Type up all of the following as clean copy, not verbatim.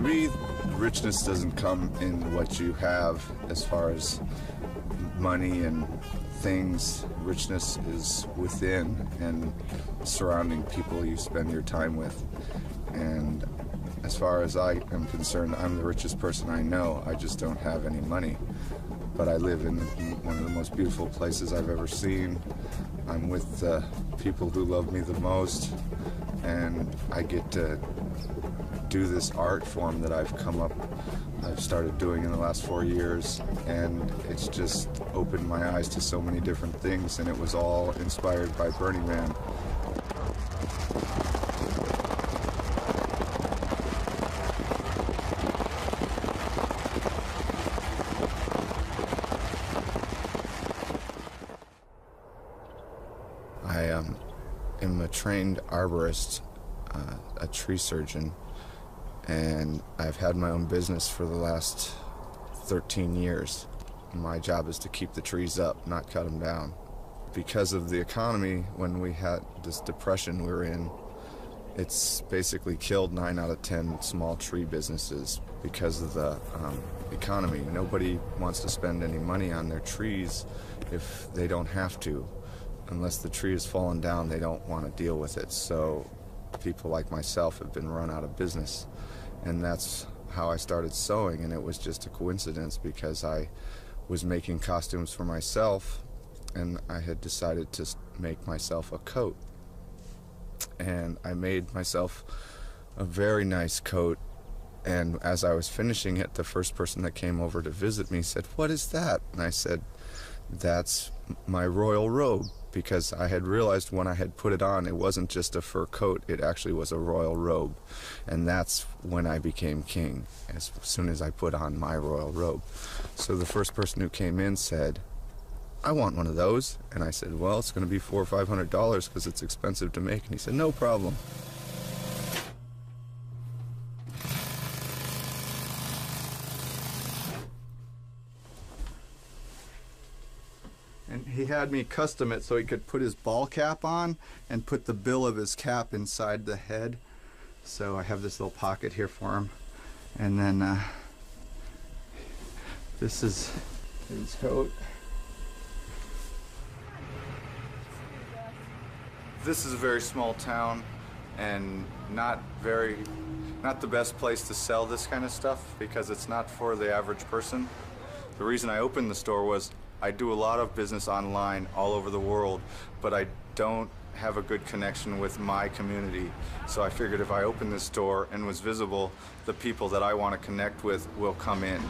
me, richness doesn't come in what you have as far as money and things. Richness is within and surrounding people you spend your time with. And as far as I am concerned, I'm the richest person I know. I just don't have any money. But I live in one of the most beautiful places I've ever seen. I'm with the people who love me the most, and I get to do this art form that I've started doing in the last 4 years, and it's just opened my eyes to so many different things, and it was all inspired by Burning Man. I am a trained arborist, a tree surgeon, and I've had my own business for the last 13 years. My job is to keep the trees up, not cut them down. Because of the economy, when we had this depression we were in, it's basically killed 9 out of 10 small tree businesses because of the economy. Nobody wants to spend any money on their trees if they don't have to. Unless the tree has fallen down, they don't want to deal with it. So people like myself have been run out of business. And that's how I started sewing, and it was just a coincidence because I was making costumes for myself, and I had decided to make myself a coat. And I made myself a very nice coat, and as I was finishing it, the first person that came over to visit me said, "What is that?" And I said, "That's my royal robe," because I had realized when I had put it on, it wasn't just a fur coat, it actually was a royal robe. And that's when I became king, as soon as I put on my royal robe. So the first person who came in said, "I want one of those." And I said, "Well, it's going to be $400 or $500 because it's expensive to make." And he said, "No problem." And he had me custom it so he could put his ball cap on and put the bill of his cap inside the head. So I have this little pocket here for him. And then this is his coat. This is a very small town and not the best place to sell this kind of stuff because it's not for the average person. The reason I opened the store was I do a lot of business online all over the world, but I don't have a good connection with my community. So I figured if I opened this store and was visible, the people that I want to connect with will come in.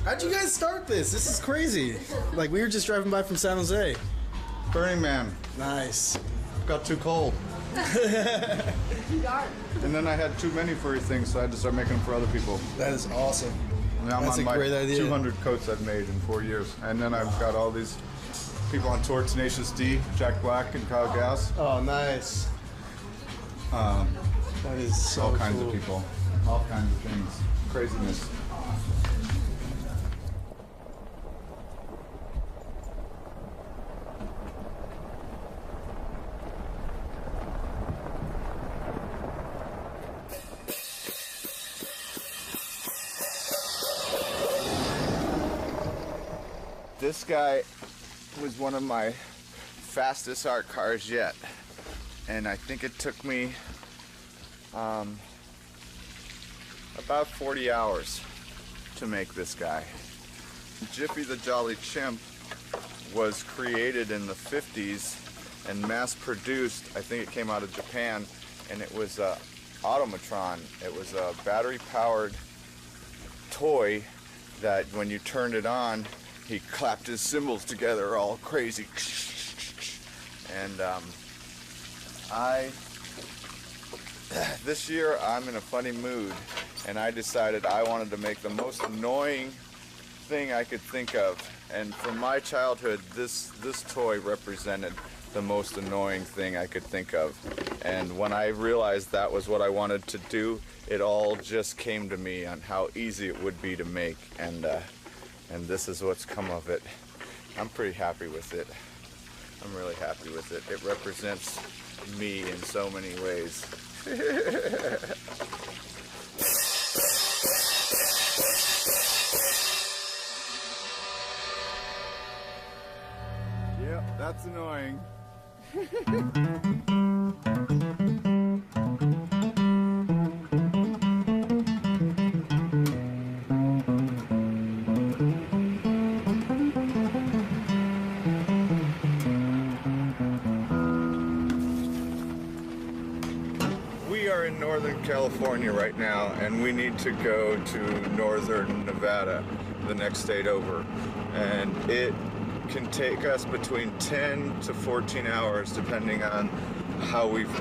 How'd you guys start this? This is crazy. Like, we were just driving by from San Jose. Burning Man. Nice. Got too cold. And then I had too many furry things, so I had to start making them for other people. That is awesome. Now I'm That's on a my great idea. 200 coats I've made in 4 years. And then I've got all these people on tour, Tenacious D, Jack Black, and Kyle Gass. Oh, nice. That is so all kinds cool. of people, all kinds of things, craziness. This guy was one of my fastest art cars yet, and I think it took me about 40 hours to make this guy. Jiffy the Jolly Chimp was created in the 50s and mass produced. I think it came out of Japan, and it was a automatron. It was a battery powered toy that when you turned it on, he clapped his cymbals together all crazy. And this year I'm in a funny mood, and I decided I wanted to make the most annoying thing I could think of. And from my childhood, this toy represented the most annoying thing I could think of. And when I realized that was what I wanted to do, it all just came to me on how easy it would be to make. And this is what's come of it. I'm pretty happy with it. I'm really happy with it. It represents me in so many ways. That's annoying. We are in Northern California right now, and we need to go to Northern Nevada, the next state over. And it can take us between 10 to 14 hours depending on how we've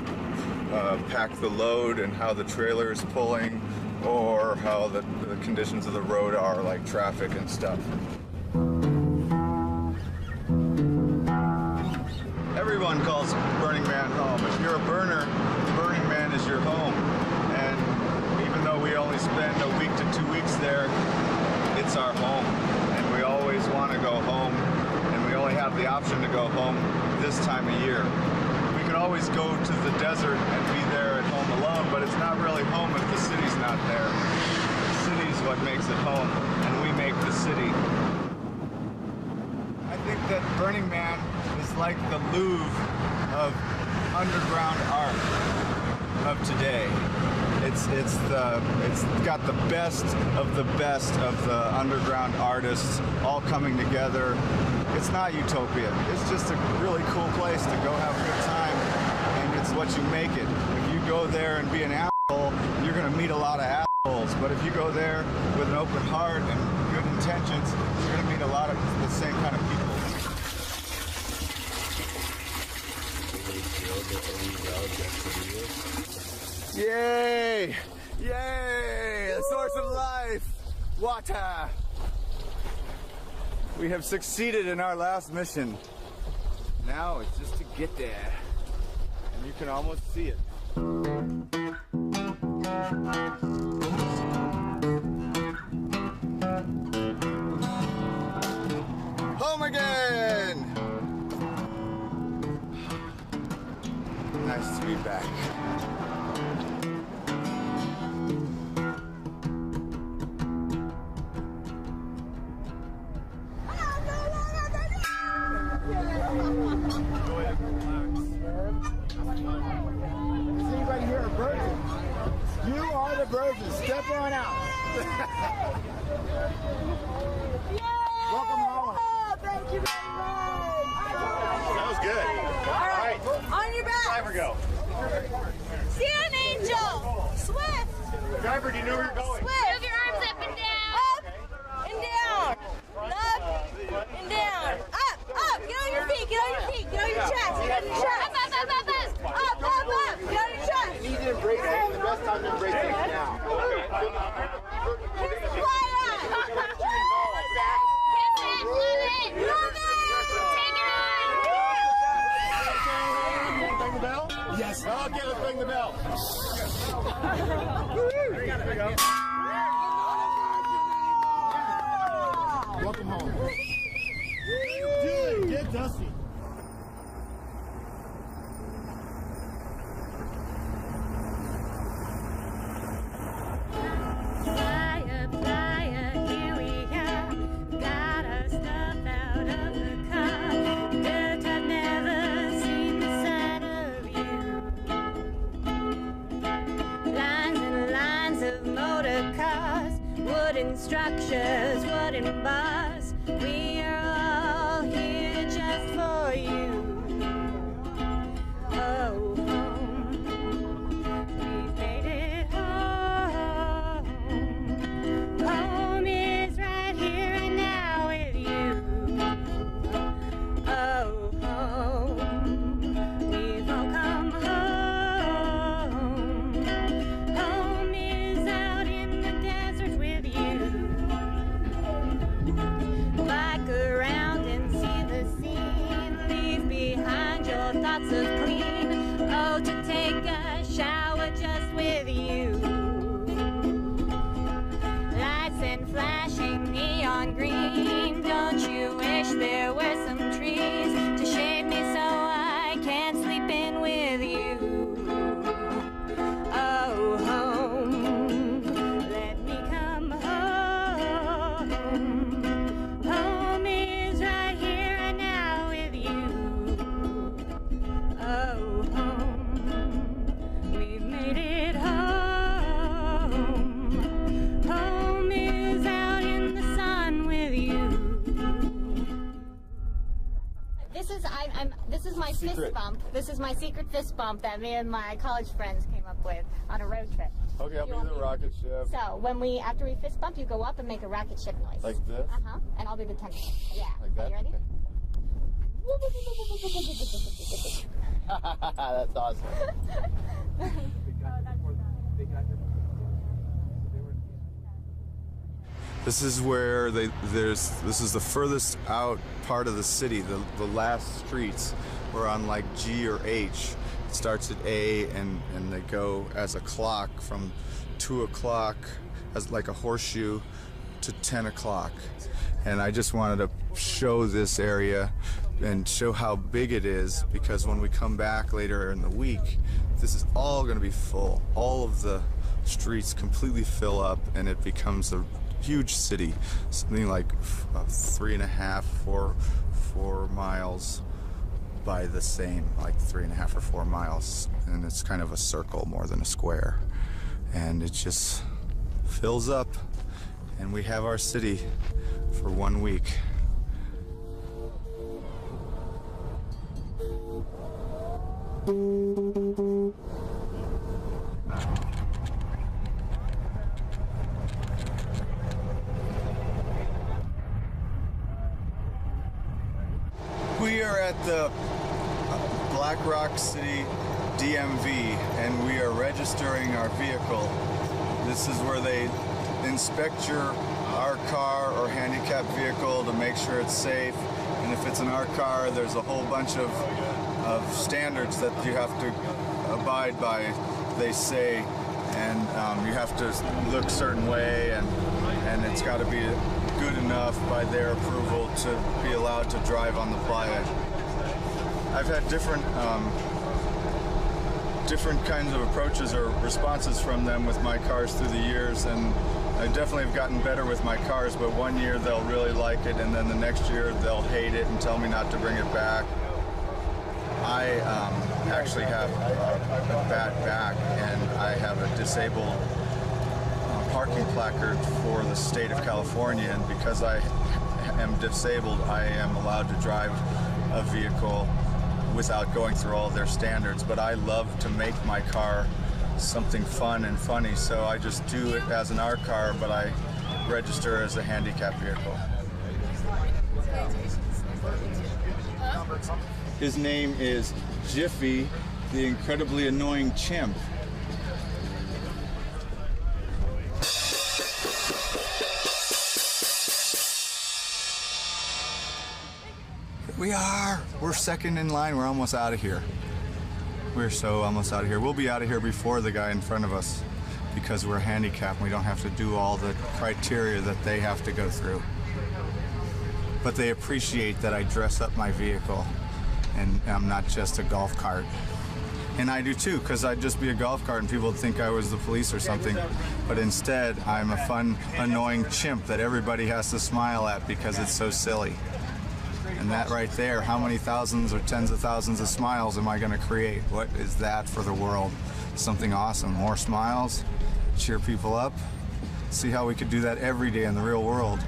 packed the load and how the trailer is pulling, or how the conditions of the road are, like traffic and stuff. Everyone calls Burning Man home. If you're a burner, Burning Man is your home. And even though we only spend a week to 2 weeks there, it's our home. And we always want to go home, and we only have the option to go home this time of year. We can always go to the desert and be there at home alone, but it's not really home if the city's not there. The city's what makes it home, and we make the city. I think that Burning Man is like the Louvre of underground art of today. It's got the best of the underground artists all coming together. It's not utopia. It's just a really cool place to go have a good time, and it's what you make it. If you go there and be an asshole, you're gonna meet a lot of assholes. But if you go there with an open heart and good intentions, you're gonna meet a lot of the same kind of people. Yay! Yay! The source of life! Water! We have succeeded in our last mission. Now it's just to get there. And you can almost see it. Home again! Nice to be back. Is anybody here a virgin? You are the virgin. Step on out. Welcome home. Thank you very much. That was good. All right. On your back. Driver, go. See an angel. Swift. Driver, do you know where you're going? Swift. Move your arms up and down. Up and down. Up and down. Up. Up. Get on your feet. Get on your feet. Get on your chest. Get on your chest. Up, up, up, up, up. Up, up, up. Get on your chest. You need to embrace it. The best time to embrace it is now. Here's the fly on. Kiss it. Love it. Love it. Take it on. Ring the bell? Yes. Okay, let's ring the bell. There we go. Welcome home. Dude, get dusty. Flyer, here we are. Got our stuff out of the car. Dirt, I've never seen the side of you. Lines and lines of motor cars, wooden structures, wooden bars. We are all here just for you. Oh, home. We've made it home. Home is right here and now with you. Oh, home. We've all come home. Home is out in the desert with you. Bike around and see the scene. Leave behind your thoughts of clean. Oh, to take a shower just with you. Lights and flashing neon green. Don't you wish there were some trees to shade me so I can sleep in with you? Oh, home, let me come home. Home is right here and now with you. secret fist bump that me and my college friends came up with on a road trip. Okay, I'll be the rocket ship. So after we fist bump, you go up and make a rocket ship noise. Like this? And I'll be the tension. Yeah. Like that? Are you ready? Okay. That's awesome. This is where this is the furthest out part of the city. The last streets were on like G or H. It starts at A and they go as a clock from 2 o'clock as like a horseshoe to 10 o'clock. And I just wanted to show this area and show how big it is, because when we come back later in the week, this is all going to be full. All of the streets completely fill up and it becomes a huge city, something like 3.5, 4 miles by the same, like 3.5 or 4 miles, and it's kind of a circle more than a square, and it just fills up, and we have our city for 1 week. We are at the Black Rock City DMV, and we are registering our vehicle. This is where they inspect our car or handicapped vehicle to make sure it's safe. And if it's an our car, there's a whole bunch of standards that you have to abide by, they say, and you have to look a certain way, and it's got to be good enough by their approval to be allowed to drive on the playa. I've had different kinds of approaches or responses from them with my cars through the years, and I definitely have gotten better with my cars, but 1 year they'll really like it, and then the next year they'll hate it and tell me not to bring it back. I actually have a bad back, and I have a disabled parking placard for the state of California, and because I am disabled, I am allowed to drive a vehicle without going through all their standards. But I love to make my car something fun and funny, so I just do it as an art car, but I register as a handicapped vehicle. His name is Jiffy, the incredibly annoying chimp. We're second in line. We're almost out of here. We're so almost out of here. We'll be out of here before the guy in front of us because we're handicapped. We don't have to do all the criteria that they have to go through. But they appreciate that I dress up my vehicle and I'm not just a golf cart. And I do too, because I'd just be a golf cart and people would think I was the police or something. But instead, I'm a fun, annoying chimp that everybody has to smile at because it's so silly. And that right there, how many thousands or tens of thousands of smiles am I going to create? What is that for the world? Something awesome. More smiles, cheer people up. See how we could do that every day in the real world.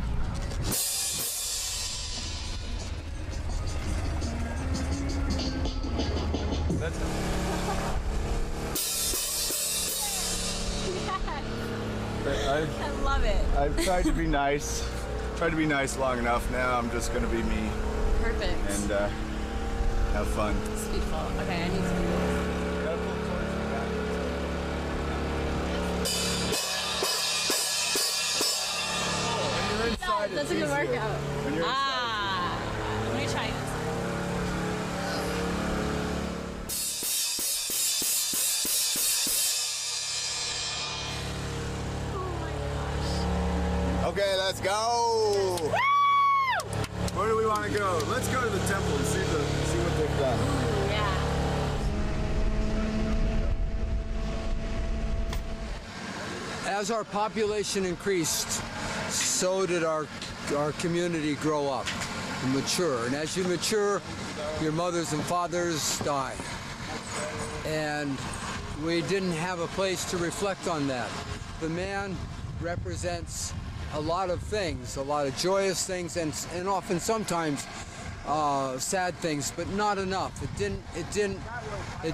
I love it. I've tried to be nice. Tried to be nice long enough. Now I'm just going to be me. Perfect. And have fun. It's beautiful. Okay, I need to do this. That's a good workout. Let me try this. Okay, let's go. Woo! Where do we want to go? Let's go to the temple and see what they've done. Yeah. As our population increased, so did our community grow up and mature. And as you mature, your mothers and fathers die. And we didn't have a place to reflect on that. The man represents a lot of things, a lot of joyous things, and often sometimes sad things, but not enough. It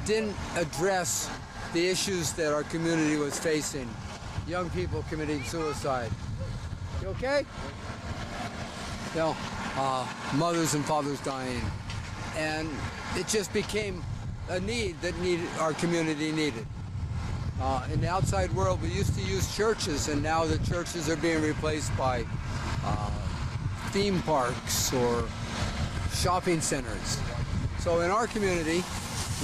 didn't address the issues that our community was facing. Young people committing suicide. You okay? You know, mothers and fathers dying, and it just became a need that our community needed. In the outside world, we used to use churches, and now the churches are being replaced by theme parks or shopping centers. So in our community,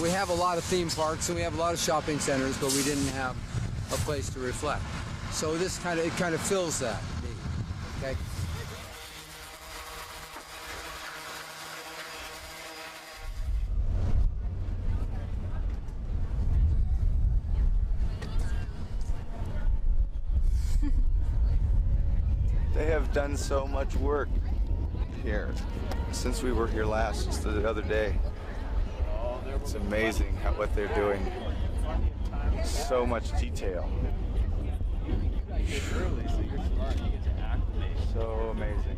we have a lot of theme parks and we have a lot of shopping centers, but we didn't have a place to reflect. So this kind of fills that need. Okay. They have done so much work here since we were here last, just the other day. It's amazing what they're doing. So much detail. So amazing.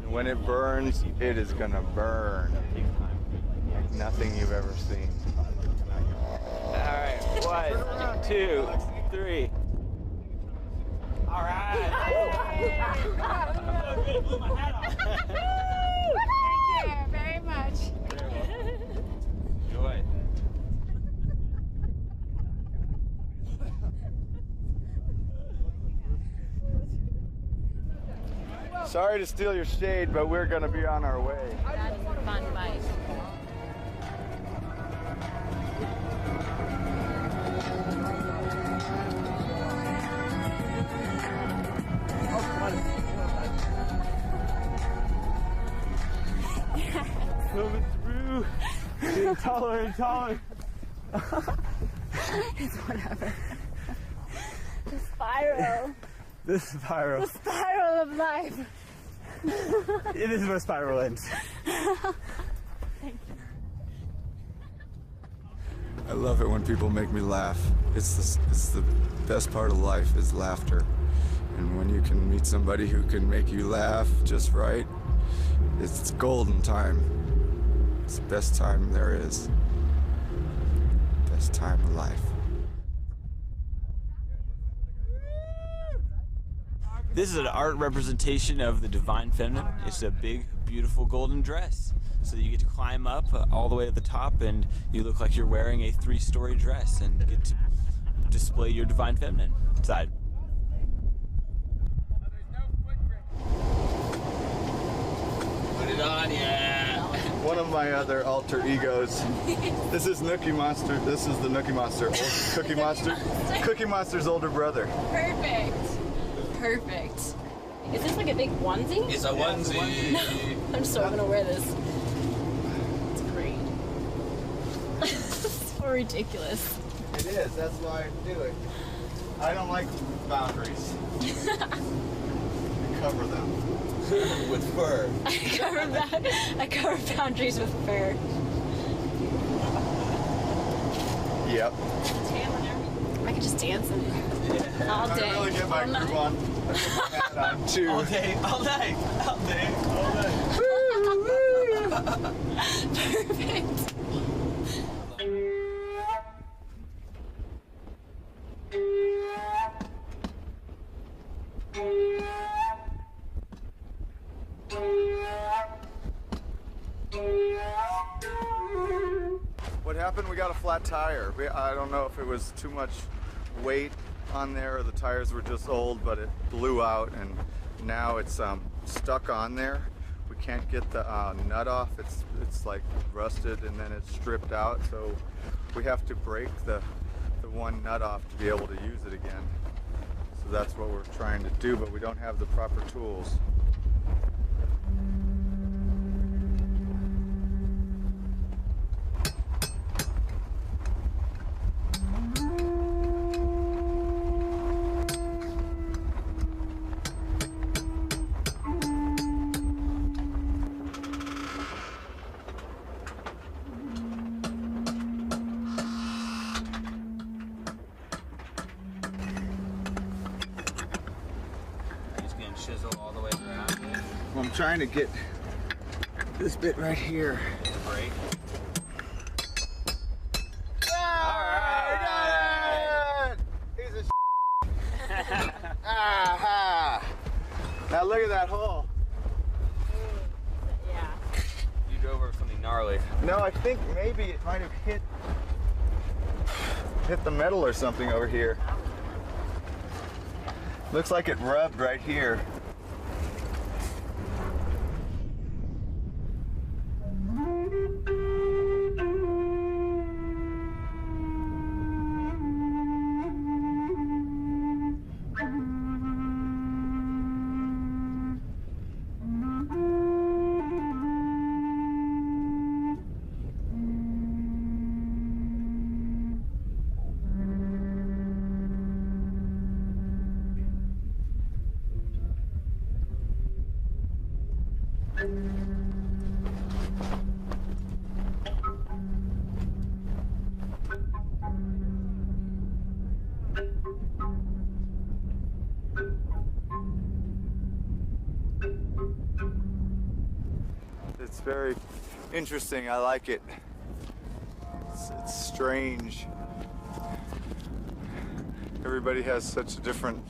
And when it burns, it is gonna burn like nothing you've ever seen. All right, 1, 2, 3. All right. Blew my hat off. Thank you very much. Enjoy. Sorry to steal your shade, but we're gonna be on our way. That's a fun bike. Moving through, getting taller and taller. It's whatever. The spiral. The spiral. The spiral of life. It is where spiral ends. I love it when people make me laugh. It's the best part of life is laughter. And when you can meet somebody who can make you laugh just right, it's golden time. It's the best time there is. Best time of life. This is an art representation of the divine feminine. It's a big, beautiful golden dress. So you get to climb up all the way to the top, and you look like you're wearing a 3-story dress and get to display your divine feminine side. Put it on, yeah. One of my other alter egos. This is Nookie Monster. This is the Nookie Monster. Cookie Monster. Cookie Monster's older brother. Perfect. Perfect. Is this like a big onesie? It's a onesie. I'm so gonna wear this. It's great. It's so ridiculous. It is. That's why I do it. I don't like boundaries. Cover them. With fur. I cover boundaries with fur. Yep. I could just dance in it all day. I really get my all groove on. I put my hat on too. All day, all day, all day, all day. Perfect. What happened? We got a flat tire. I don't know if it was too much weight on there or the tires were just old, but it blew out and now it's stuck on there. We can't get the nut off. It's like rusted and then it's stripped out, so we have to break the one nut off to be able to use it again. So that's what we're trying to do, but we don't have the proper tools. He's getting chiseled all the way around. I'm trying to get this bit right here. Break. Alright, he's a Aha! Now look at that hole. Yeah. You drove over something gnarly. No, I think maybe it might have hit the metal or something over here. Looks like it rubbed right here. It's very interesting. I like it. It's strange. Everybody has such a different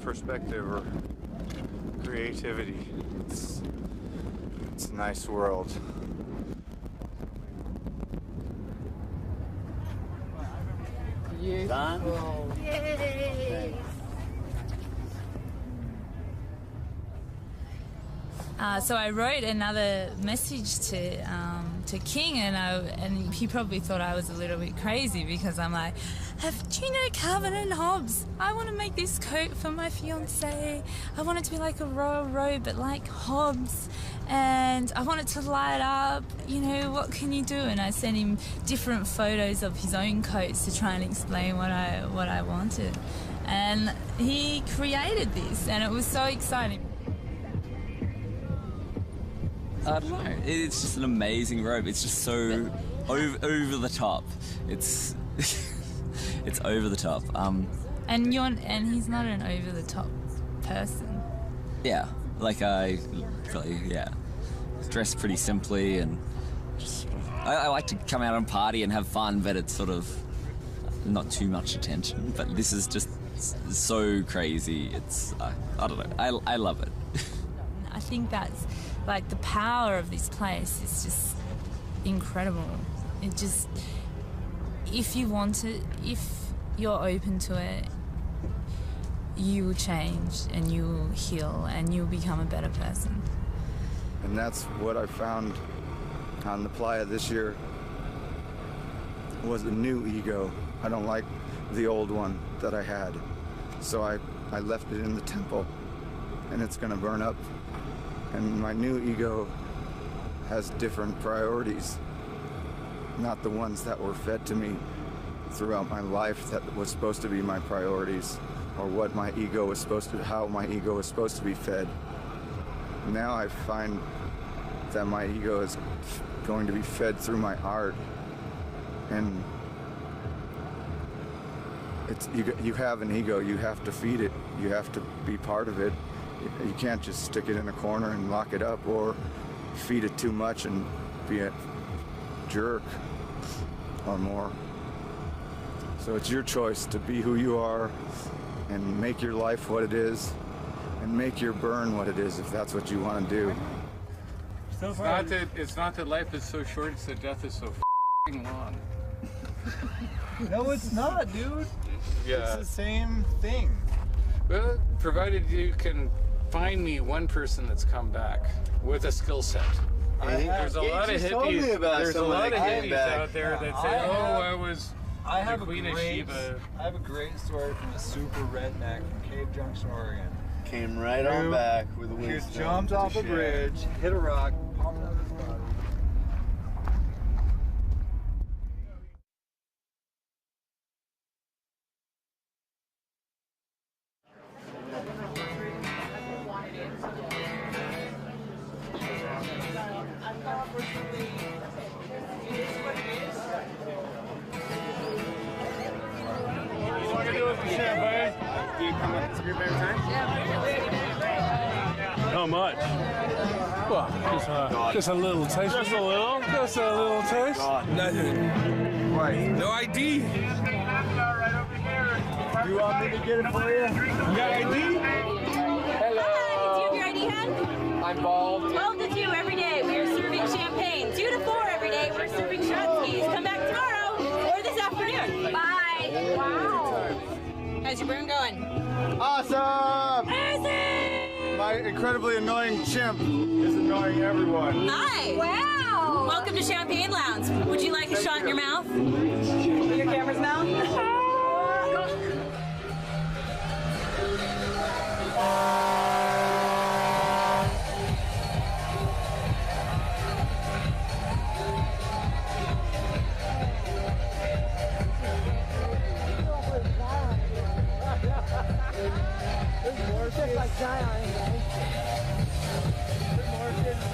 perspective or creativity. It's a nice world. Beautiful. Yay! So I wrote another message to King, and he probably thought I was a little bit crazy because I'm like, do you know Calvin and Hobbes? I want to make this coat for my fiance. I want it to be like a royal robe, but like Hobbes, and I want it to light up. You know, what can you do? And I sent him different photos of his own coats to try and explain what I wanted, and he created this, and it was so exciting. I don't know. It's just an amazing robe. It's just so over the top. It's it's over the top. And he's not an over the top person. Yeah, like I really dress pretty simply, and just, I like to come out and party and have fun, but it's sort of not too much attention. But this is just so crazy. It's I don't know. I love it. I think that's like the power of this place is just incredible. It just, if you want it, if you're open to it, you will change and you will heal and you'll become a better person. And that's what I found on the playa this year was a new ego. I don't like the old one that I had. So I left it in the temple, and it's gonna burn up. And my new ego has different priorities, not the ones that were fed to me throughout my life that was supposed to be my priorities, or what my ego was supposed to, how my ego was supposed to be fed. Now I find that my ego is going to be fed through my art, and it's you have an ego, you have to feed it, you have to be part of it. You can't just stick it in a corner and lock it up, or feed it too much and be a jerk or more. So it's your choice to be who you are and make your life what it is, and make your burn what it is if that's what you want to do. It's not that life is so short, it's that death is so f***ing long. No, it's not, dude. Yeah. It's the same thing. Well, provided you can find me one person that's come back with a skill set. There's a lot of hippies. There's a lot of hippies out there that say, I was the Queen of Sheba. I have a great story from a super redneck from Cave Junction, Oregon. Came right on back with a wisdom. He jumped off a bridge, hit a rock, popped out of his body. Do you come up with your better time? Yeah. How much? Well, just a little taste. Just a little? Just a little taste. Nothing. Right. No ID. You want me to get it for you? You got ID? Hello. Do you have your ID hand? I'm bald. 12 to 2 every day. We are serving champagne. 2 to 4 every day. We're serving shot skis. Come back tomorrow or this afternoon. Bye. Wow. How's your burn going? Awesome! Amazing! My incredibly annoying chimp is annoying everyone. Hi. Wow. Welcome to Champagne Lounge. Would you like a shot in your mouth? In your camera's mouth?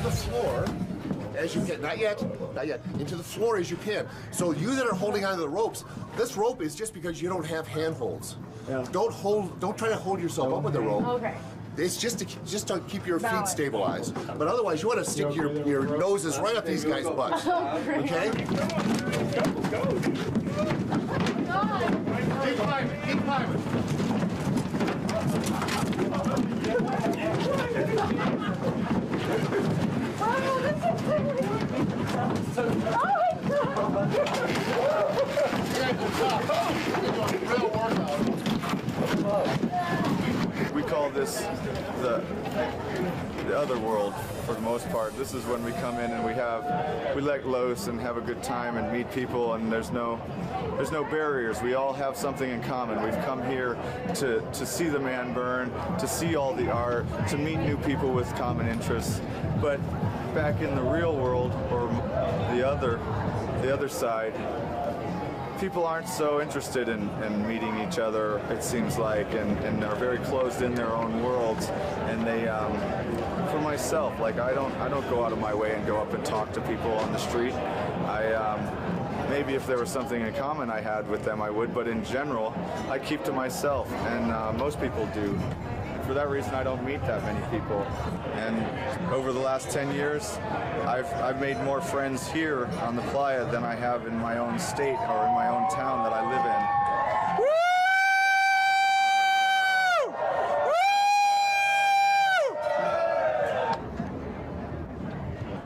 The floor as you can, not yet, into the floor as you can. So you that are holding onto the ropes, this rope is just because you don't have handholds. Yeah. Don't try to hold yourself up with the rope. Okay. It's just to keep your feet stabilized. But otherwise, you want to stick your noses right up these guys' butts. Okay? Go. Keep climbing. We call this the other world for the most part. This is when we come in and we let loose and have a good time and meet people, and there's no barriers. We all have something in common. We've come here to see the man burn, to see all the art, to meet new people with common interests. But back in the real world, or the other side, people aren't so interested in meeting each other, it seems like, and are very closed in their own worlds. And they, for myself, like I don't go out of my way and go up and talk to people on the street. Maybe if there was something in common I had with them, I would, but in general, I keep to myself, and most people do. For that reason, I don't meet that many people. And over the last 10 years, I've made more friends here on the playa than I have in my own state or in my own town that I live in.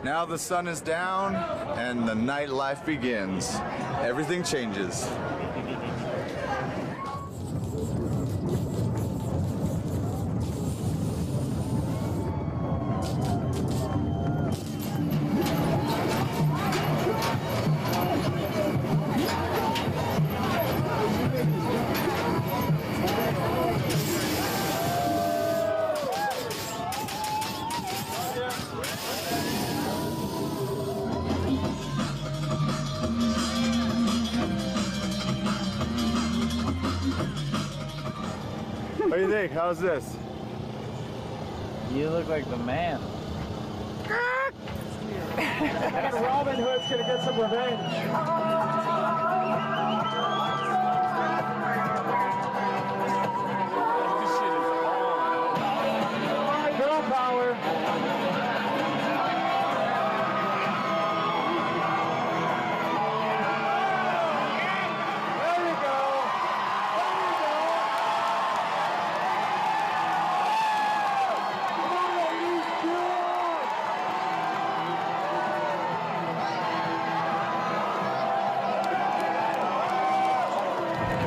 Now the sun is down and the nightlife begins. Everything changes. What do you think? How's this? You look like the man. Robin Hood's gonna get some revenge. Girl power.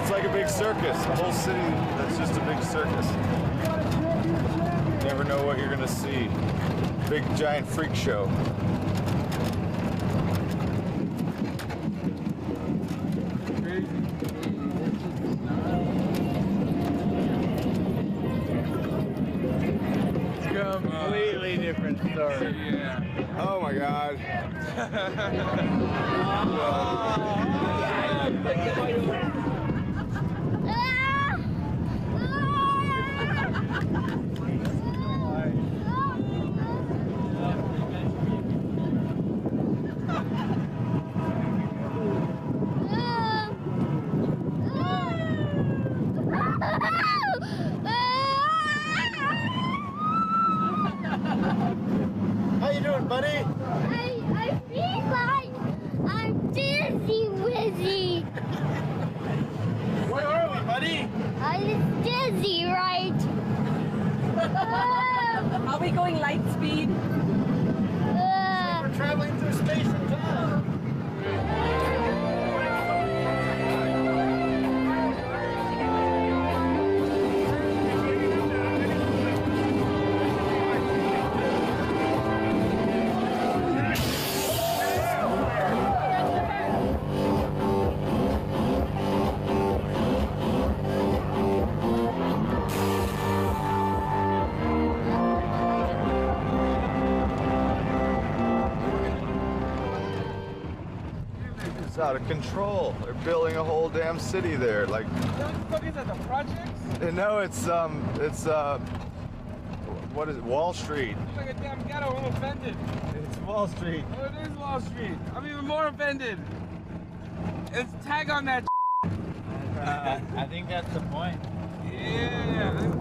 It's like a big circus, a whole city that's just a big circus. You never know what you're gonna see. Big giant freak show. Completely different story. Yeah. Oh my God. light speed. We're traveling through space and time. It's out of control. They're building a whole damn city there. Like, What the fuck is that, the projects? no, it's what is it? Wall Street. It's like a damn ghetto, I'm offended. It's Wall Street. Oh, it is Wall Street. I'm even more offended. It's tag on that. I think that's the point. Yeah.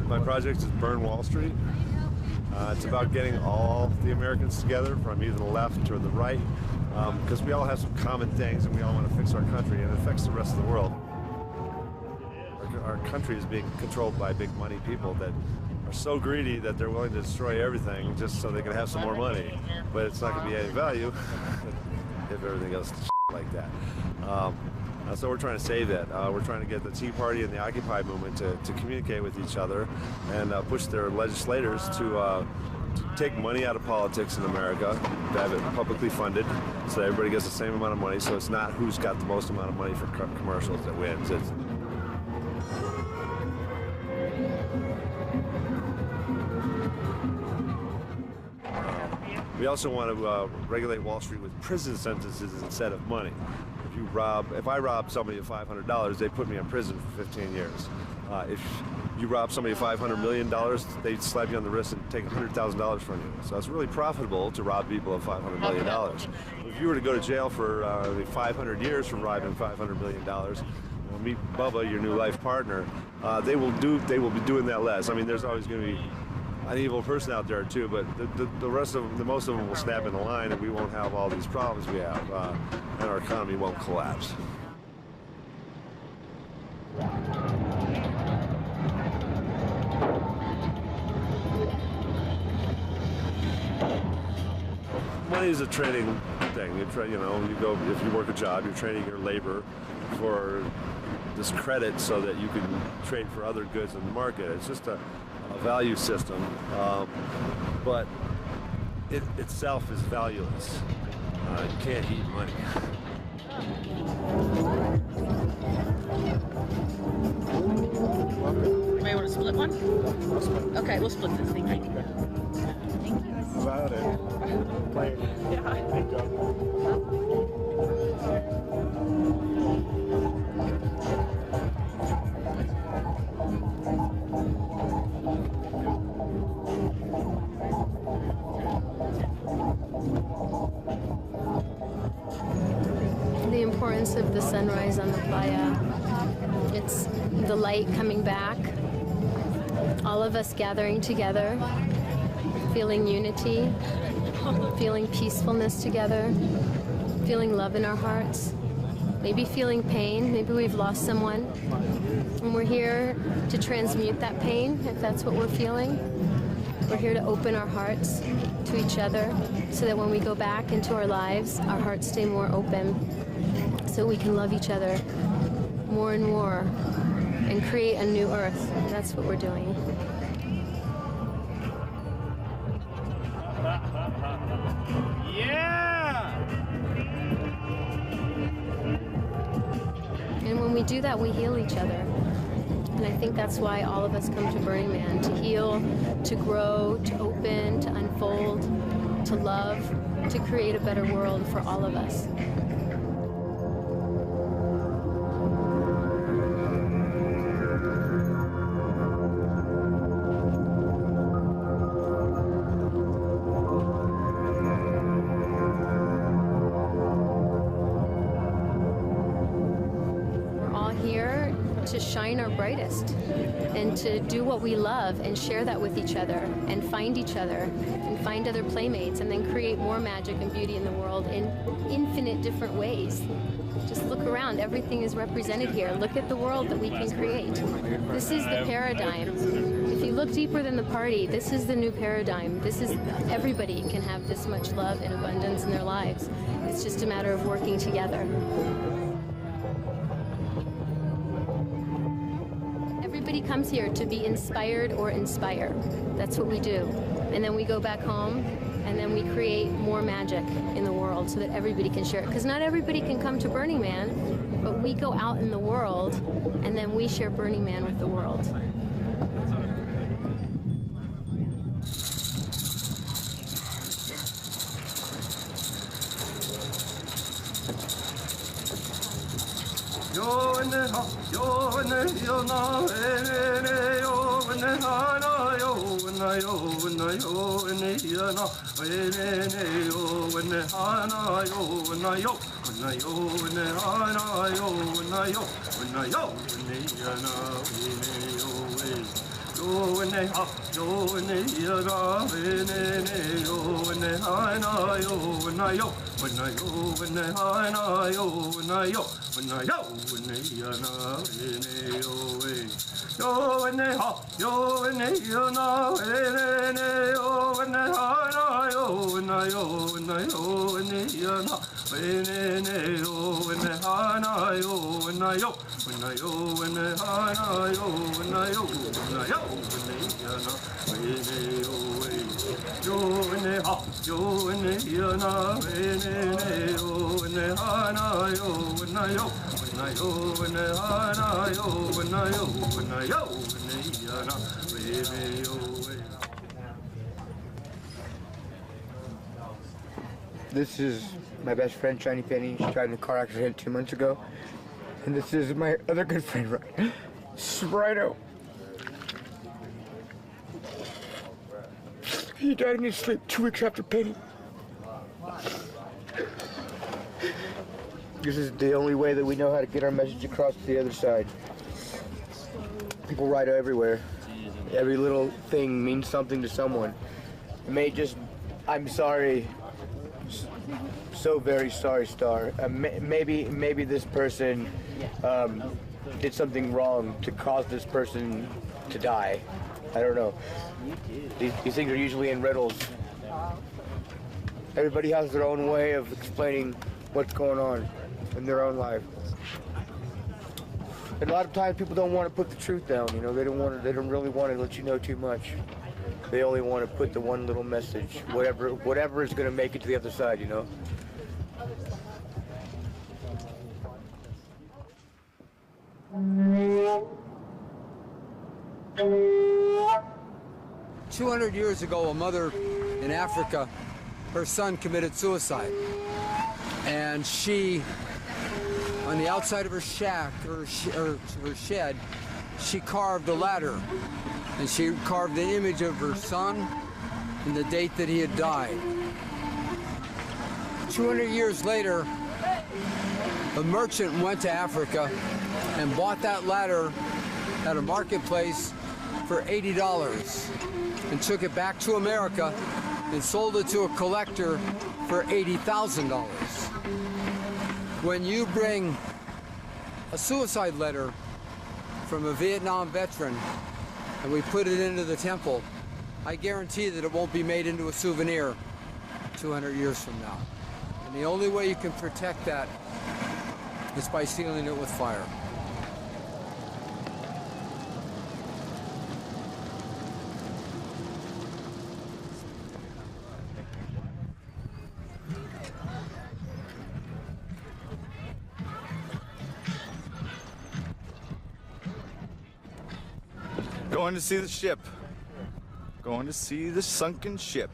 My project is Burn Wall Street. It's about getting all the Americans together from either the left or the right, because we all have some common things and we all want to fix our country, and it affects the rest of the world. Our country is being controlled by big money people that are so greedy that they're willing to destroy everything just so they can have some more money. But it's not going to be any value if everything goes to like that. So we're trying to save that. We're trying to get the Tea Party and the Occupy movement to communicate with each other and push their legislators to take money out of politics in America, to have it publicly funded so that everybody gets the same amount of money, so it's not who's got the most amount of money for commercials that wins. We also want to regulate Wall Street with prison sentences instead of money. If I rob somebody of $500, they put me in prison for 15 years. If you rob somebody of $500 million, they slap you on the wrist and take $100,000 from you. So it's really profitable to rob people of $500 million. If you were to go to jail for 500 years for robbing $500 million, meet Bubba, your new life partner, they will be doing that less. I mean, there's always going to be an evil person out there too, but the rest of them, most of them will snap in the line, and we won't have all these problems we have, and our economy won't collapse. Money is a trading thing. You go, if you work a job, you're trading your labor for this credit so that you can trade for other goods in the market. It's just a value system, but it itself is valueless. You can't eat money. Anybody want to split one? Okay, we'll split this thing. Thank you. About it. The importance of the sunrise on the playa. It's the light coming back, all of us gathering together, feeling unity, feeling peacefulness together, feeling love in our hearts, maybe feeling pain, maybe we've lost someone, and we're here to transmute that pain if that's what we're feeling. We're here to open our hearts to each other so that when we go back into our lives, our hearts stay more open so we can love each other more and more and create a new earth. That's what we're doing. Yeah! And when we do that, we heal each other. And I think that's why all of us come to Burning Man, to heal, to grow, to open, to unfold, to love, to create a better world for all of us. shine our brightest and to do what we love and share that with each other and find each other and find other playmates and then create more magic and beauty in the world in infinite different ways. Just look around. Everything is represented here. Look at the world that we can create. This is the paradigm. If you look deeper than the party, this is the new paradigm. This is, everybody can have this much love and abundance in their lives. It's just a matter of working together. Everybody comes here to be inspired or inspire. That's what we do. And then we go back home and then we create more magic in the world so that everybody can share it. Because not everybody can come to Burning Man, but we go out in the world and then we share Burning Man with the world. This is my best friend, Shiny Penny. She died in a car accident 2 months ago. And this is my other good friend, Rhino. He died in his sleep 2 weeks after Penny. This is the only way that we know how to get our message across to the other side. People write everywhere. Every little thing means something to someone. It may just, I'm sorry, so very sorry, Star. Maybe this person did something wrong to cause this person to die. I don't know. These things are usually in riddles. Everybody has their own way of explaining what's going on in their own life. And a lot of times people don't want to put the truth down, you know, they don't really want to let you know too much. They only want to put the one little message, whatever is going to make it to the other side, you know. "200 years ago, a mother in Africa, her son committed suicide. And she, on the outside of her shack, or her shed, she carved a ladder. And she carved the image of her son and the date that he had died. 200 years later, a merchant went to Africa and bought that ladder at a marketplace for $80 and took it back to America and sold it to a collector for $80,000. When you bring a suicide letter from a Vietnam veteran and we put it into the temple, I guarantee that it won't be made into a souvenir 200 years from now. And the only way you can protect that is by sealing it with fire. Going to see the ship. Going to see the sunken ship.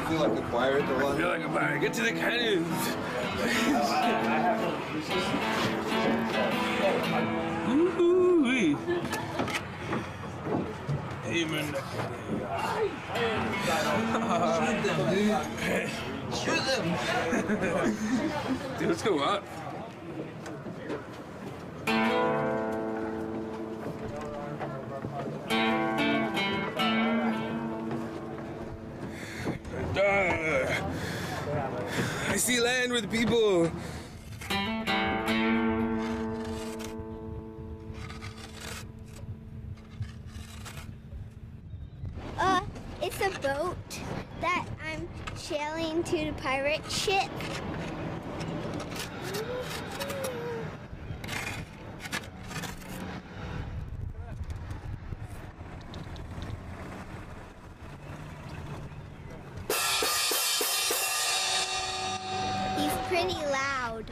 feel like a pirate or what? I feel like a pirate. Get to the canoes. Ooh-wee. Amen. Shoot them, dude. Dude, let's go up. I see land with people. It's a boat that I'm sailing to the pirate ship. He's pretty loud.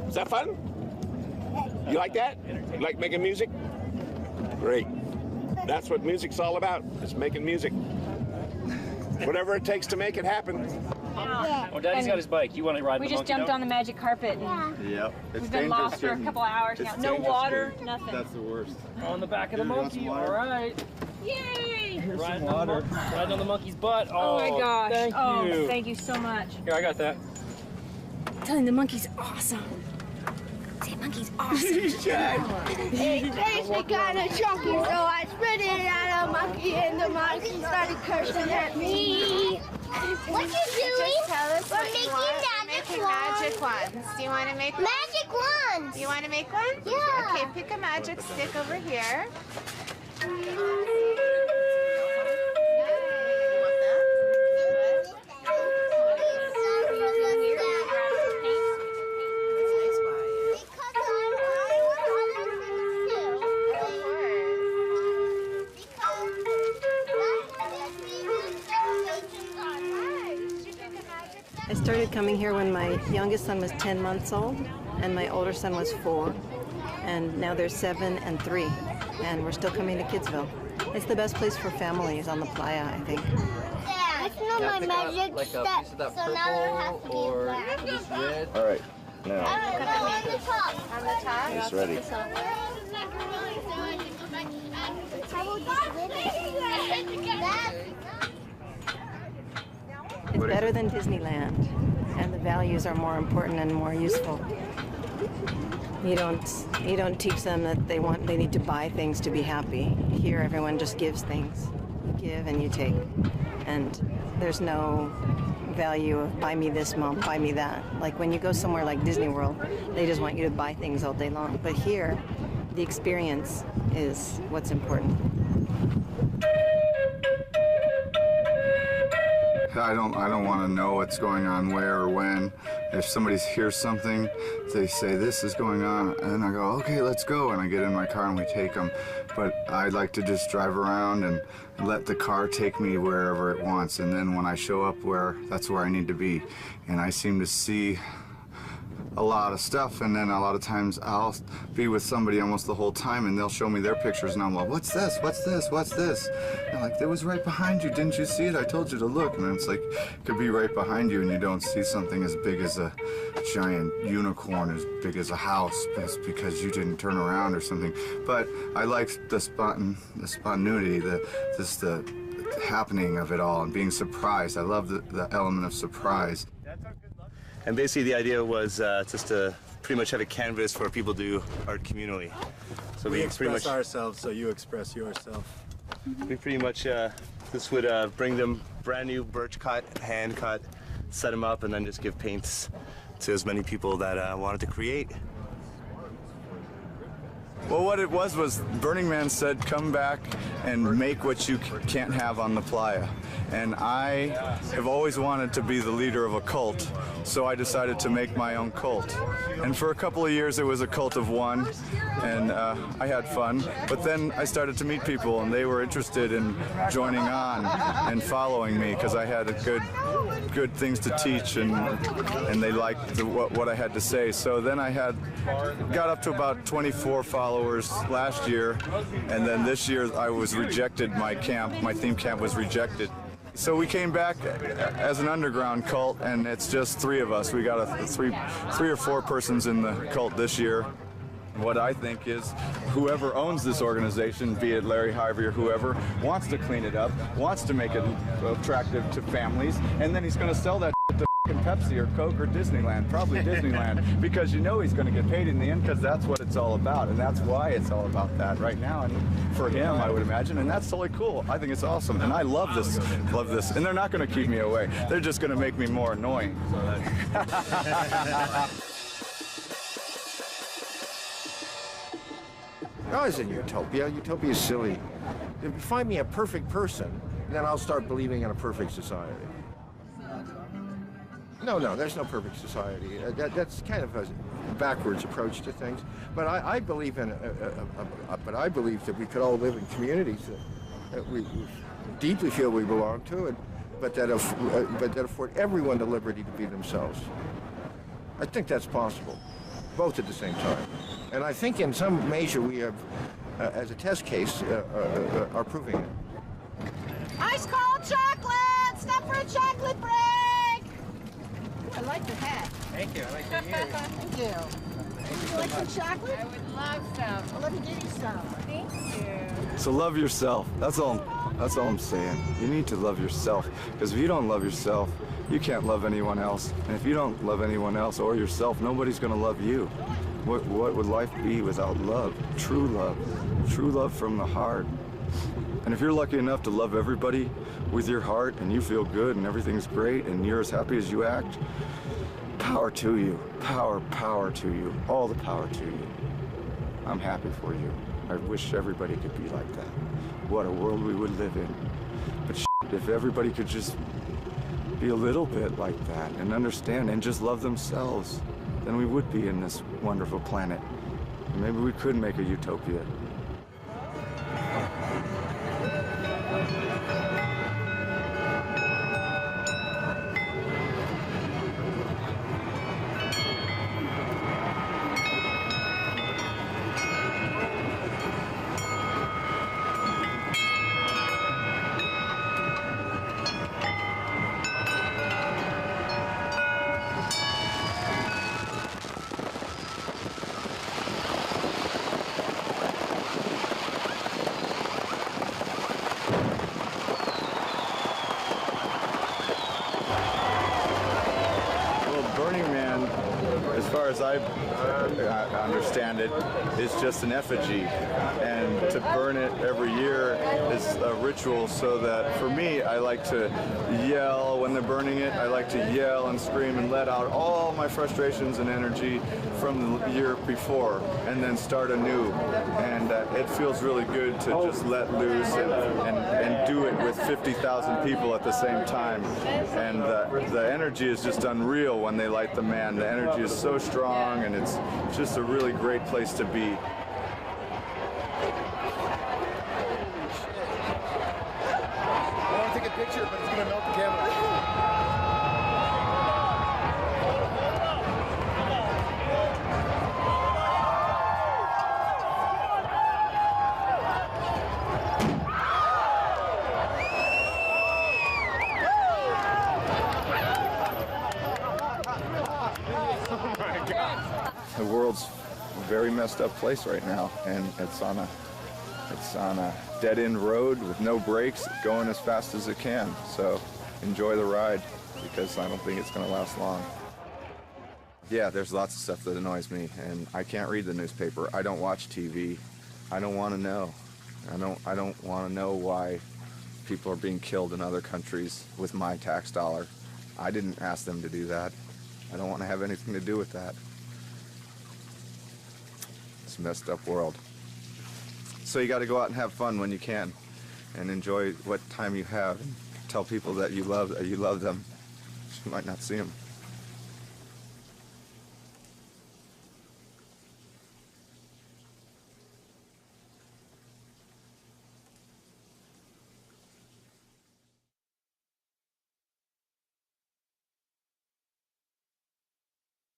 Is that fun? You like that? You like making music? Great. That's what music's all about. It's making music. Whatever it takes to make it happen. Yeah. Well, Daddy's got his bike. You want to ride the monkey? We just jumped on the magic carpet. And Yep. we've been lost for a couple of hours now. No water, nothing. That's the worst. On the back of the monkey. All right. Yay! Riding water. Riding on the monkey's butt. Oh my gosh. Thank you. Thank you so much. Here, I got that. I'm telling you, the monkey's awesome. Say, monkey's awesome. It tastes me kind of chunky, so I spit it at a monkey, and the monkey started cursing at me. What you doing? Just tell us We're what making you want. magic We're making magic wands. Do you want to make one? Magic wands. You want to make one? Yeah. Okay, pick a magic stick over here. I started coming here when my youngest son was 10 months old and my older son was 4. And now they're 7 and 3. And we're still coming to Kidsville. It's the best place for families on the playa, I think. That's not my magic like step, a piece of that so now there has to purple be or black. just red. All right, now. On the top. On the top? It's ready. It's better than Disneyland, and the values are more important and more useful. You don't teach them that they need to buy things to be happy. Here, everyone just gives things. You give and you take, and there's no value of buy me this, mom, buy me that. Like when you go somewhere like Disney World, they just want you to buy things all day long. But here, the experience is what's important. I don't want to know what's going on where or when. If somebody hears something, they say this is going on, and I go, okay, let's go, and I get in my car and we take them. But I like to just drive around and let the car take me wherever it wants, and then when I show up that's where I need to be. And I seem to see a lot of stuff, and then a lot of times I'll be with somebody almost the whole time and they'll show me their pictures and I'm like, what's this, what's this, what's this? And they're like, it was right behind you, didn't you see it? I told you to look. And it's like, it could be right behind you and you don't see something as big as a giant unicorn, as big as a house, because you didn't turn around or something. But I like the spontaneity, the happening of it all and being surprised. I love the element of surprise. And basically the idea was just to pretty much had a canvas where people do art communally. So we pretty express much ourselves, so you express yourself. we pretty much this would bring them brand new birch cut, hand cut, set them up, and then just give paints to as many people that wanted to create. Well, what it was Burning Man said, come back and make what you can't have on the playa. And I have always wanted to be the leader of a cult, so I decided to make my own cult. And for a couple of years it was a cult of one, and I had fun. But then I started to meet people, and they were interested in joining on and following me because I had good things to teach, and they liked what I had to say. So then I got up to about 24 followers last year, and then this year I was rejected. My theme camp was rejected. So we came back as an underground cult, and it's just 3 of us. We got three or four persons in the cult this year. What I think is whoever owns this organization, be it Larry Harvey or whoever, wants to clean it up, wants to make it attractive to families, and then he's going to sell that to Pepsi or Coke or Disneyland, probably Disneyland, because you know he's going to get paid in the end, because that's what it's all about, and that's why it's all about that right now, and for him, I would imagine, and that's totally cool. I think it's awesome, and I love this, and they're not going to keep me away. They're just going to make me more annoying. I was in Utopia. Utopia is silly. If you find me a perfect person, then I'll start believing in a perfect society. No, there's no perfect society. That's kind of a backwards approach to things. But I believe in, but I believe that we could all live in communities that we deeply feel we belong to, but that afford everyone the liberty to be themselves. I think that's possible, both at the same time. And I think in some measure we have, as a test case, are proving it. Ice cold chocolate! Stop for a chocolate break! I like your hat. Thank you. I like your ears. Thank you. Would you like some chocolate? I would love some. Well, let me give you some. Thank you. So love yourself. That's all I'm saying. You need to love yourself, because if you don't love yourself, you can't love anyone else. And if you don't love anyone else or yourself, nobody's going to love you. What would life be without love? True love from the heart. And if you're lucky enough to love everybody with your heart, and you feel good and everything's great and you're as happy as you act, power to you. Power to you. All the power to you. I'm happy for you. I wish everybody could be like that. What a world we would live in. But if everybody could just be a little bit like that and understand and just love themselves, then we would be in this wonderful planet. And maybe we could make a utopia. As I understand it, is just an effigy, and to burn it every year is a ritual, so that for me, I like to yell when they're burning it. I like to yell and scream and let out all my frustrations and energy from the year before, and then start anew. And it feels really good to just let loose and do it with 50,000 people at the same time. And the energy is just unreal when they light the man. The energy is so strong, and it's just a really great place to be. I want to take a picture, but it's going to melt the camera. The world's a very messed up place right now, and it's on a dead-end road with no brakes, going as fast as it can. So enjoy the ride, because I don't think it's going to last long. Yeah, there's lots of stuff that annoys me, and I can't read the newspaper. I don't watch TV. I don't want to know. I don't want to know why people are being killed in other countries with my tax dollar. I didn't ask them to do that. I don't want to have anything to do with that. It's a messed up world. So you got to go out and have fun when you can, and enjoy what time you have, and tell people that you love them. You might not see them.